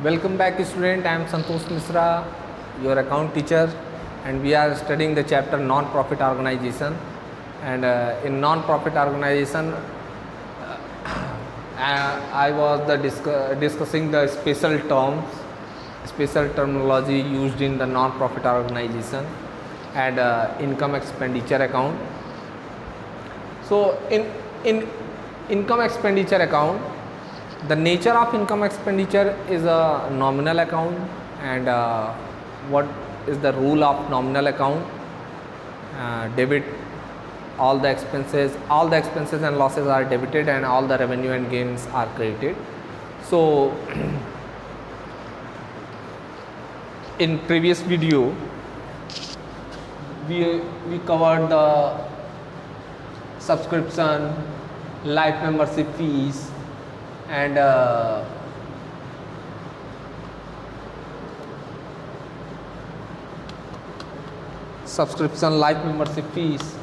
Welcome back student, I am Santosh Misra, your account teacher, and we are studying the chapter non-profit organization. And in non-profit organization I was discussing the special terminology used in the non-profit organization and income expenditure account. So in income expenditure account, the nature of income expenditure is a nominal account, and what is the rule of nominal account? Debit all the expenses and losses are debited, and all the revenue and gains are credited. So in previous video we covered the subscription, life membership fees, and subscription, life membership fees,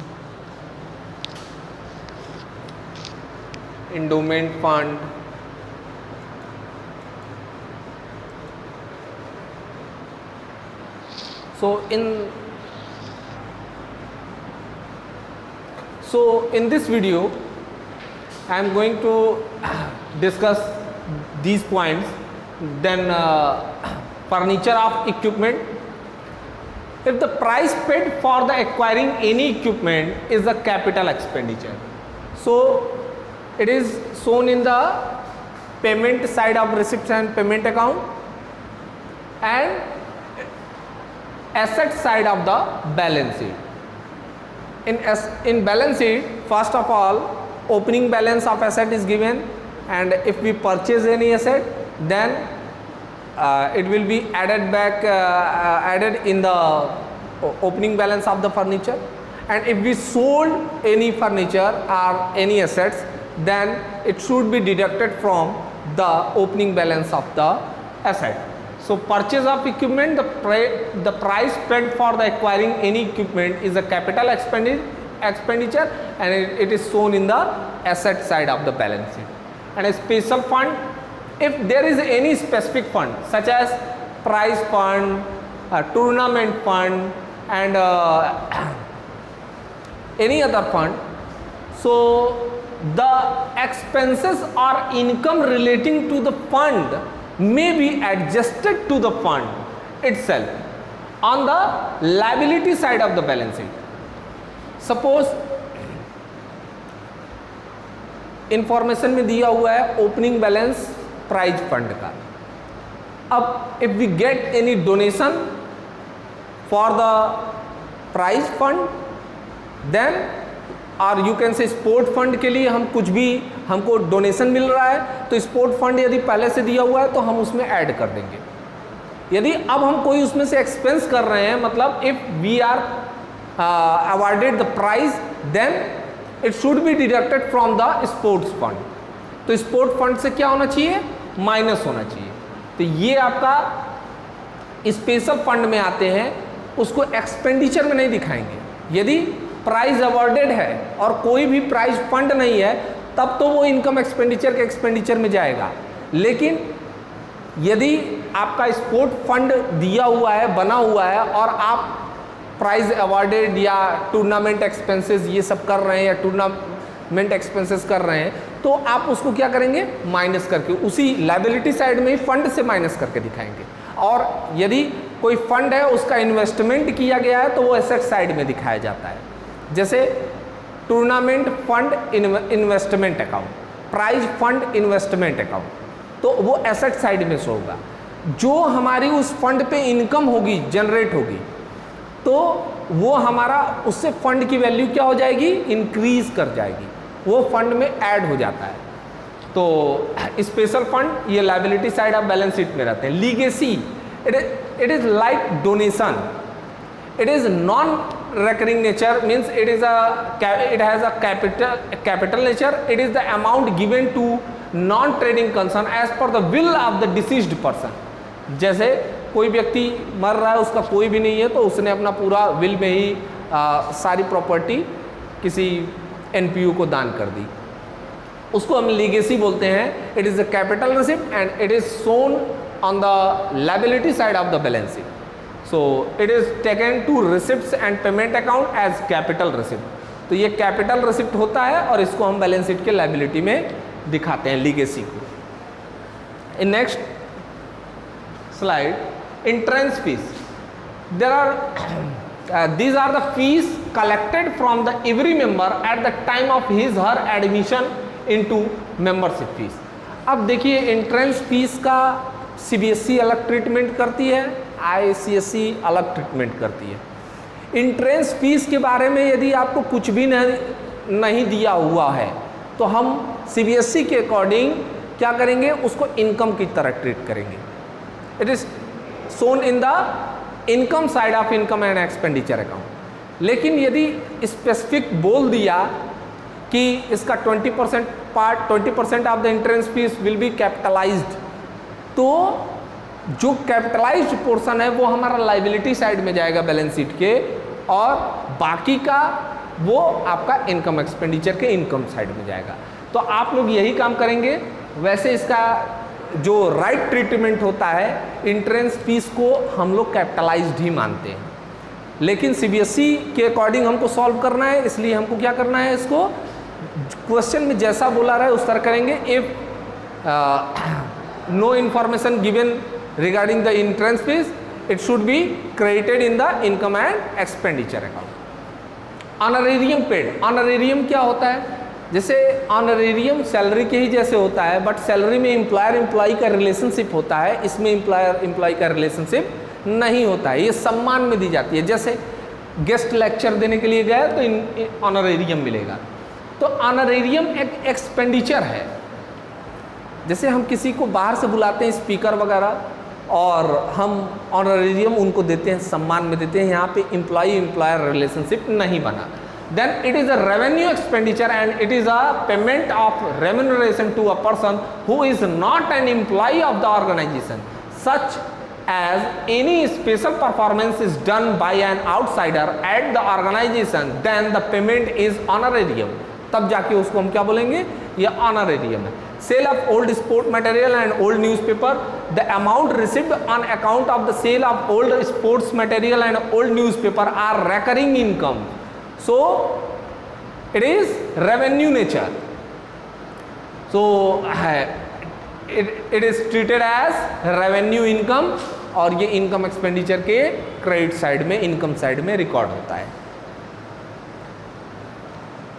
endowment fund, so in this video I am going to discuss these points. Then furniture of equipment. If the price paid for the acquiring any equipment is a capital expenditure, so it is shown in the payment side of receipts and payment account, and asset side of the balance sheet. In balance sheet, first of all, opening balance of asset is given, and if we purchase any asset, then it will be added in the opening balance of the furniture. And if we sold any furniture or any assets, then it should be deducted from the opening balance of the asset. So purchase of equipment, the price paid for the acquiring any equipment is a capital expenditure, and it is shown in the asset side of the balance sheet. And a special fund, if there is any specific fund such as prize fund, tournament fund, and any other fund, so the expenses or income relating to the fund may be adjusted to the fund itself on the liability side of the balance sheet. Suppose information में दिया हुआ है opening balance prize fund का. अब if we get any donation for the prize fund, then और you can say sport fund के लिए हम कुछ भी हमको डोनेशन मिल रहा है, तो स्पोर्ट फंड यदि पहले से दिया हुआ है तो हम उसमें ऐड कर देंगे. यदि अब हम कोई उसमें से एक्सपेंस कर रहे हैं, मतलब if we are awarded the prize, then it should be deducted from the sports fund. तो स्पोर्ट फंड से क्या होना चाहिए? माइनस होना चाहिए. तो ये आपका स्पेशल फंड में आते हैं, उसको एक्सपेंडिचर में नहीं दिखाएंगे. यदि प्राइज अवॉर्डेड है और कोई भी प्राइज फंड नहीं है, तब तो वो इनकम एक्सपेंडिचर के एक्सपेंडिचर में जाएगा. लेकिन यदि आपका स्पोर्ट फंड दिया हुआ है, बना हुआ है, और आप प्राइज अवॉर्डेड या टूर्नामेंट एक्सपेंसेस ये सब कर रहे हैं, या टूर्नामेंट एक्सपेंसेस कर रहे हैं, तो आप उसको क्या करेंगे? माइनस करके उसी लायबिलिटी साइड में ही फंड से माइनस करके दिखाएंगे. और यदि कोई फंड है, उसका इन्वेस्टमेंट किया गया है, तो वो एसेट साइड में दिखाया जाता है. जैसे tournament fund investment account, prize fund investment account, तो वो एसेट साइड में शो होगा. जो हमारी उस फंड पे इनकम होगी, जनरेट होगी, तो वो हमारा उससे फंड की वैल्यू क्या हो जाएगी? इंक्रीज कर जाएगी, वो फंड में ऐड हो जाता है. तो स्पेशल फंड ये liability side of balance sheet में रहते हैं. Legacy, it is like donation, it is non recurring nature, means it has a capital nature. It is the amount given to non trading concern as per the will of the deceased person. जैसे कोई व्यक्ति मर रहा है, उसका कोई भी नहीं है, तो उसने अपना पूरा विल में ही सारी प्रॉपर्टी किसी एनपीयू को दान कर दी, उसको हम लीगेसी बोलते हैं. It is a capital receipt and it is shown on the liability side of the balance sheet. So it is taken to receipts and payment account as capital receipt. तो ये capital receipt होता है और इसको हम balance sheet के liability में दिखाते हैं, लीगेसी को. In next slide, entrance fees. There are these are the fees collected from the every member at the time of his her admission into membership fees. अब देखिए एंट्रेंस फीस का CBSE अलग treatment करती है, ICSE अलग treatment करती है. Entrance fees के बारे में यदि आपको कुछ भी नहीं दिया हुआ है तो हम सीबीएसई के अकॉर्डिंग क्या करेंगे, उसको इनकम की तरह ट्रीट करेंगे. It is shown in the income side of income and expenditure account. लेकिन यदि स्पेसिफिक बोल दिया कि इसका 20% part 20% of the entrance fees will be capitalized, तो जो कैपिटलाइज्ड पोर्शन है वो हमारा लाइबिलिटी साइड में जाएगा बैलेंस शीट के, और बाकी का वो आपका इनकम एक्सपेंडिचर के इनकम साइड में जाएगा. तो आप लोग यही काम करेंगे. वैसे इसका जो राइट ट्रीटमेंट होता है, एंट्रेंस फीस को हम लोग कैपिटलाइज्ड ही मानते हैं, लेकिन सीबीएसई के अकॉर्डिंग हमको सॉल्व करना है, इसलिए हमको क्या करना है, इसको क्वेश्चन में जैसा बोला रहा है उस तरह करेंगे. If no information given regarding the entrance fees, it should be credited in the income and expenditure account. Honorarium paid. Honorarium क्या होता है, जैसे honorarium सैलरी के ही जैसे होता है, बट सैलरी में एम्प्लॉयर एम्प्लॉई का रिलेशनशिप होता है, इसमें एम्प्लॉयर एम्प्लॉई का रिलेशनशिप नहीं होता है. ये सम्मान में दी जाती है. जैसे गेस्ट लेक्चर देने के लिए गए तो ऑनरेरियम मिलेगा. तो ऑनरेरियम एक एक्सपेंडिचर है. जैसे हम किसी को बाहर से बुलाते हैं, स्पीकर वगैरह, और हम ऑनरेरियम उनको देते हैं, सम्मान में देते हैं. यहाँ पे एम्प्लॉई एम्प्लॉयर रिलेशनशिप नहीं बना. Then it is a revenue expenditure and it is a payment of remuneration to a person who is not an employee of the organisation, such as any special performance is done by an outsider at the organisation, then the payment is honorarium. तब जाके उसको हम क्या बोलेंगे, ये honorarium है. Sale of old sport material and old newspaper, the amount received on account of the sale of old sports material and old newspaper are recurring income, so it is revenue nature. So it is treated as revenue income, और ये income expenditure के credit side में, income side में record होता है.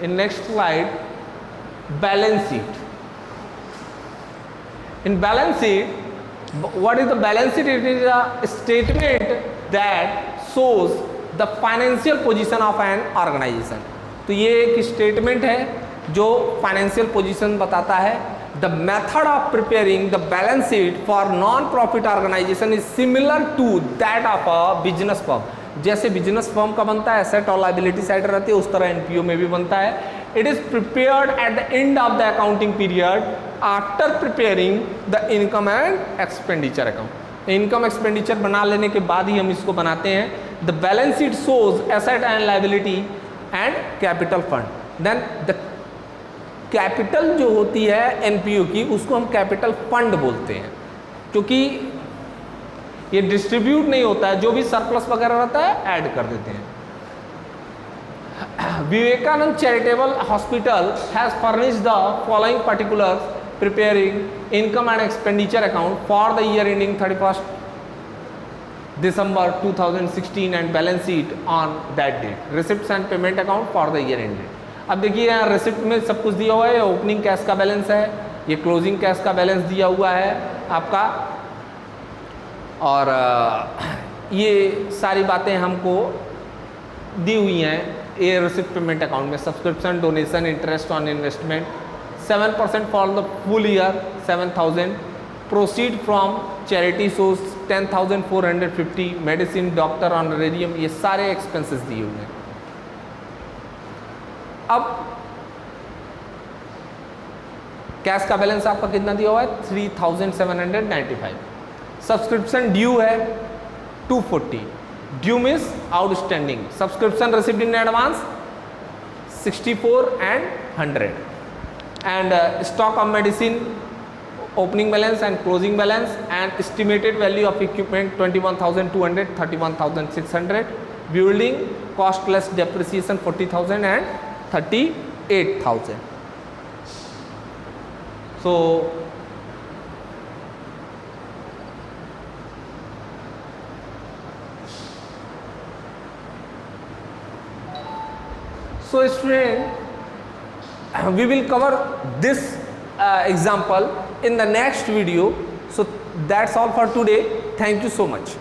इन next slide, balance sheet. In balance sheet, what is the balance sheet? It is a statement that shows the financial position of an organization. तो ये एक statement है जो फाइनेंशियल पोजीशन बताता है. The method of preparing the balance sheet for non-profit organization is similar to that of a business firm. जैसे business firm का बनता है, एसेट और लाइबिलिटी साइड रहती है, उस तरह एनपीओ में भी बनता है. It is prepared at the end of the accounting period after preparing the income and expenditure account. Income expenditure बना लेने के बाद ही हम इसको बनाते हैं. The balance sheet shows asset and liability and capital fund. Then the capital जो होती है एनपीओ की, उसको हम कैपिटल फंड बोलते हैं, क्योंकि ये डिस्ट्रीब्यूट नहीं होता है, जो भी सरप्लस वगैरह रहता है ऐड कर देते हैं. Vivekananda charitable hospital has furnished the following particulars preparing income and expenditure account for the year ending 31 December 2016 and balance sheet on that date. Receipts and payment account for the year ended. अब देखिए यहाँ receipt में सब कुछ दिया हुआ है. Opening cash का बैलेंस है, ये क्लोजिंग कैश का बैलेंस दिया हुआ है आपका, और ये सारी बातें हमको दी हुई हैं. ये रिसिप्ट पेमेंट अकाउंट में subscription, donation, interest on investment 7% for the full year 7,000. Proceed from charity source 10,450. Medicine, doctor honorarium, ये सारे एक्सपेंसेस दिए हुए हैं. अब कैश का बैलेंस आपका कितना दिया हुआ है, 3,795. सब्सक्रिप्शन ड्यू है 240. Due means outstanding. Subscription received in advance 64 and 100. And stock of medicine opening balance and closing balance, and estimated value of equipment 21,200, 31,600, building cost less depreciation 40,000 and 38,000. So student, we will cover this example in the next video. So that's all for today. Thank you so much.